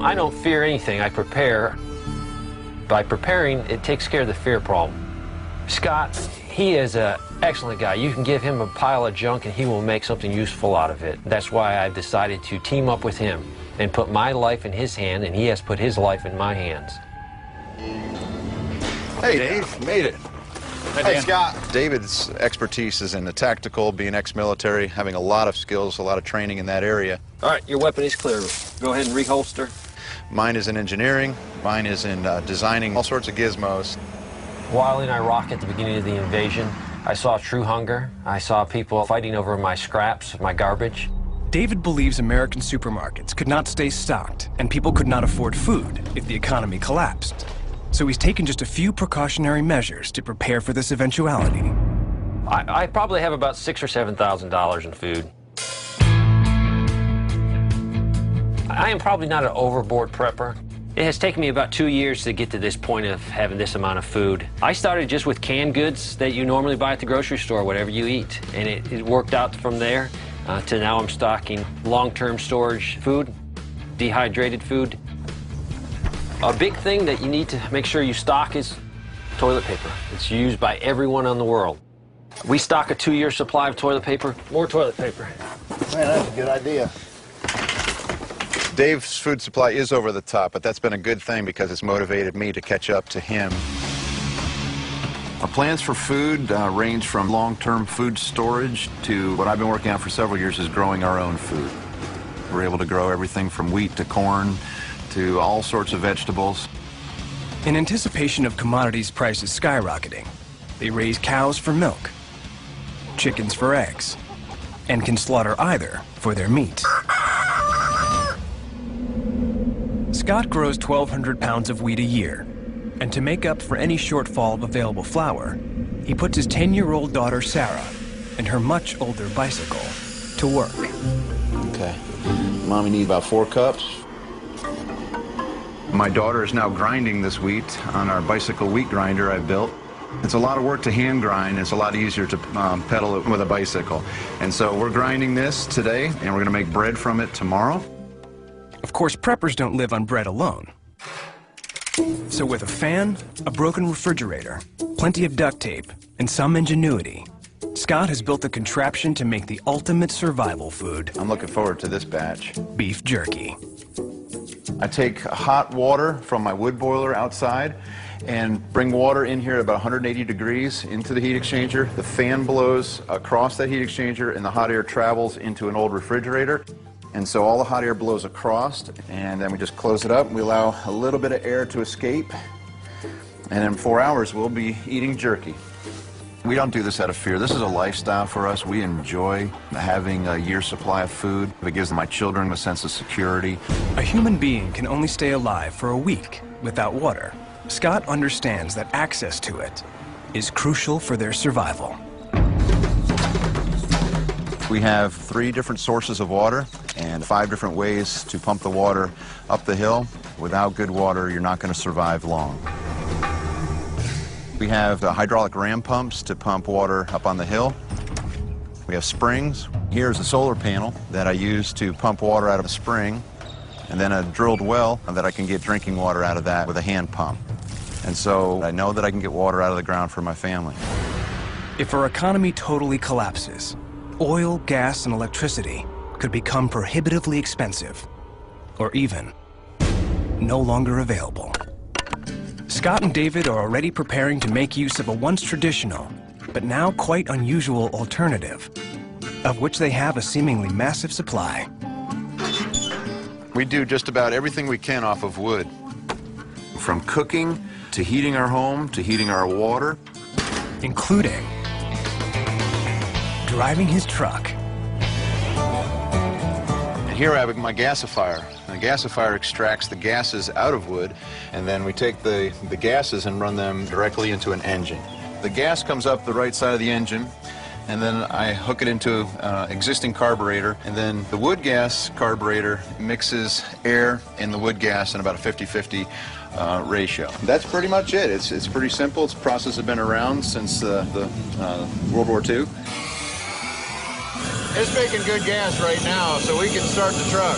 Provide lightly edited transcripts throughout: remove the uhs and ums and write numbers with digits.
I don't fear anything, I prepare. By preparing, it takes care of the fear problem. Scott, he is an excellent guy. You can give him a pile of junk and he will make something useful out of it. That's why I've decided to team up with him and put my life in his hand, and he has put his life in my hands. Hey, Dave, made it. Hey, Scott. David's expertise is in the tactical, being ex-military, having a lot of skills, a lot of training in that area. All right, your weapon is clear. Go ahead and reholster. Mine is in engineering. Mine is in designing all sorts of gizmos. While in Iraq at the beginning of the invasion, I saw true hunger. I saw people fighting over my scraps, my garbage. David believes American supermarkets could not stay stocked and people could not afford food if the economy collapsed. So he's taken just a few precautionary measures to prepare for this eventuality. I probably have about $6,000 or $7,000 in food. I am probably not an overboard prepper. It has taken me about 2 years to get to this point of having this amount of food. I started just with canned goods that you normally buy at the grocery store, whatever you eat. And it worked out from there to now I'm stocking long-term storage food, dehydrated food. A big thing that you need to make sure you stock is toilet paper. It's used by everyone in the world. We stock a 2-year supply of toilet paper, more toilet paper. Man, that's a good idea. Dave's food supply is over the top, but that's been a good thing because it's motivated me to catch up to him. Our plans for food range from long-term food storage to what I've been working on for several years is growing our own food. We're able to grow everything from wheat to corn to all sorts of vegetables. In anticipation of commodities prices skyrocketing, they raise cows for milk, chickens for eggs, and can slaughter either for their meat. Scott grows 1,200 pounds of wheat a year, and to make up for any shortfall of available flour, he puts his 10-year-old daughter, Sarah, and her much older bicycle to work. Okay. Mommy needs about 4 cups. My daughter is now grinding this wheat on our bicycle wheat grinder I built. It's a lot of work to hand grind. It's a lot easier to pedal it with a bicycle. And so we're grinding this today, and we're going to make bread from it tomorrow. Of course, preppers don't live on bread alone. So with a fan, a broken refrigerator, plenty of duct tape, and some ingenuity, Scott has built a contraption to make the ultimate survival food. I'm looking forward to this batch. Beef jerky. I take hot water from my wood boiler outside and bring water in here at about 180 degrees into the heat exchanger. The fan blows across that heat exchanger and the hot air travels into an old refrigerator. And so all the hot air blows across, and then we just close it up. We allow a little bit of air to escape, and in 4 hours we'll be eating jerky. We don't do this out of fear. This is a lifestyle for us. We enjoy having a year's supply of food. It gives my children a sense of security. A human being can only stay alive for a week without water. Scott understands that access to it is crucial for their survival. We have 3 different sources of water and 5 different ways to pump the water up the hill. Without good water, you're not going to survive long. We have hydraulic ram pumps to pump water up on the hill. We have springs. Here's a solar panel that I use to pump water out of a spring, and then a drilled well that I can get drinking water out of that with a hand pump. And so I know that I can get water out of the ground for my family. If our economy totally collapses, oil, gas, and electricity could become prohibitively expensive, or even no longer available. Scott and David are already preparing to make use of a once traditional, but now quite unusual alternative, of which they have a seemingly massive supply. We do just about everything we can off of wood. From cooking, to heating our home, to heating our water. Including driving his truck. And here I have my gasifier. And the gasifier extracts the gases out of wood, and then we take the gases and run them directly into an engine. The gas comes up the right side of the engine, and then I hook it into an existing carburetor, and then the wood gas carburetor mixes air and the wood gas in about a 50-50 ratio. That's pretty much it. It's pretty simple. It's a process that's been around since World War II. It's making good gas right now, so we can start the truck.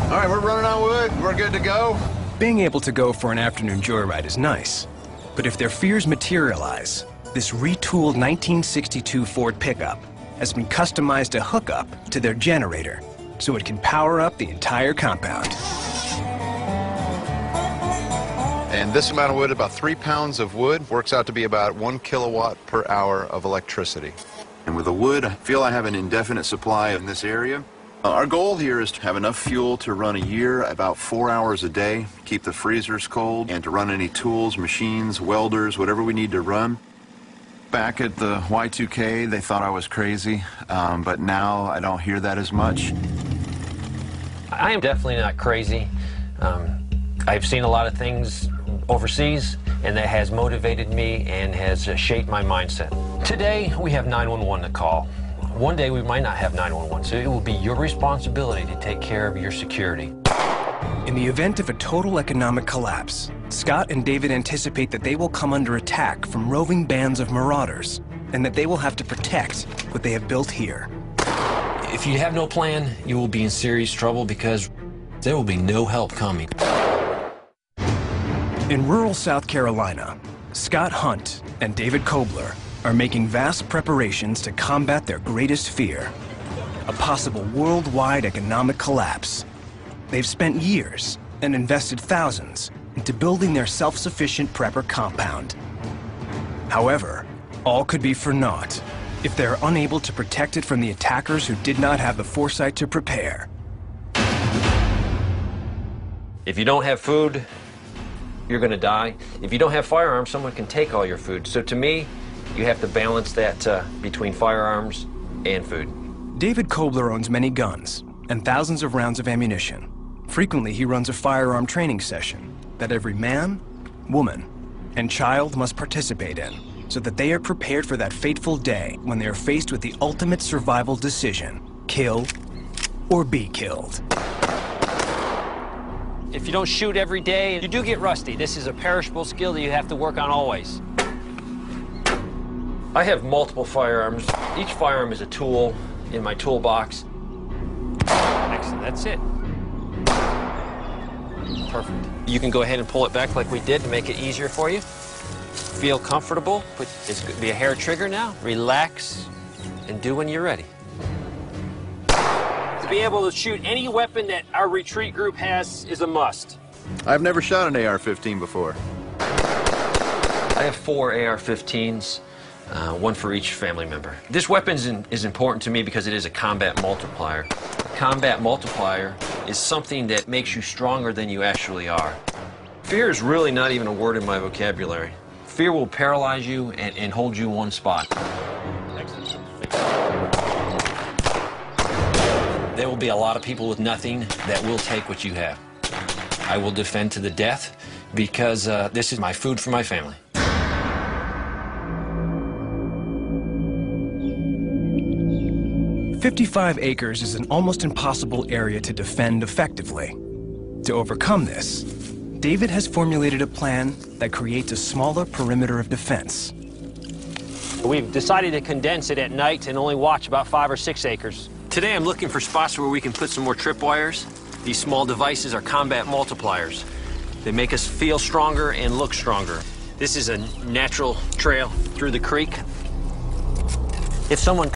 All right, we're running on wood. We're good to go. Being able to go for an afternoon joyride is nice, but if their fears materialize, this retooled 1962 Ford pickup has been customized to hook up to their generator so it can power up the entire compound. And this amount of wood, about 3 pounds of wood, works out to be about 1 kilowatt per hour of electricity. And with the wood, I feel I have an indefinite supply in this area. Our goal here is to have enough fuel to run a year, about 4 hours a day, keep the freezers cold, and to run any tools, machines, welders, whatever we need to run. Back at the Y2K, they thought I was crazy, but now I don't hear that as much. I am definitely not crazy. I've seen a lot of things overseas, and that has motivated me and has shaped my mindset. Today, we have 911 to call. One day, we might not have 911, so it will be your responsibility to take care of your security. In the event of a total economic collapse, Scott and David anticipate that they will come under attack from roving bands of marauders, and that they will have to protect what they have built here. If you have no plan, you will be in serious trouble because there will be no help coming. In rural South Carolina, Scott Hunt and David Kobler are making vast preparations to combat their greatest fear, a possible worldwide economic collapse. They've spent years and invested thousands into building their self-sufficient prepper compound. However, all could be for naught if they're unable to protect it from the attackers who did not have the foresight to prepare. If you don't have food, you're going to die. If you don't have firearms, someone can take all your food. So to me, you have to balance that between firearms and food. David Kobler owns many guns and thousands of rounds of ammunition. Frequently, he runs a firearm training session that every man, woman, and child must participate in so that they are prepared for that fateful day when they are faced with the ultimate survival decision: kill or be killed. If you don't shoot every day, you do get rusty. This is a perishable skill that you have to work on always. I have multiple firearms. Each firearm is a tool in my toolbox. Excellent, that's it. Perfect. You can go ahead and pull it back like we did to make it easier for you. Feel comfortable. It's going to be a hair trigger now. Relax and do when you're ready. To be able to shoot any weapon that our retreat group has is a must. I've never shot an AR-15 before. I have 4 AR-15s, one for each family member. This weapon is important to me because it is a combat multiplier. Combat multiplier is something that makes you stronger than you actually are. Fear is really not even a word in my vocabulary. Fear will paralyze you and hold you in one spot. There will be a lot of people with nothing that will take what you have. I will defend to the death because this is my food for my family. "55 acres is an almost impossible area to defend effectively. To overcome this, David has formulated a plan that creates a smaller perimeter of defense. We've decided to condense it at night and only watch about 5 or 6 acres. Today I'm looking for spots where we can put some more tripwires. These small devices are combat multipliers. They make us feel stronger and look stronger. This is a natural trail through the creek. If someone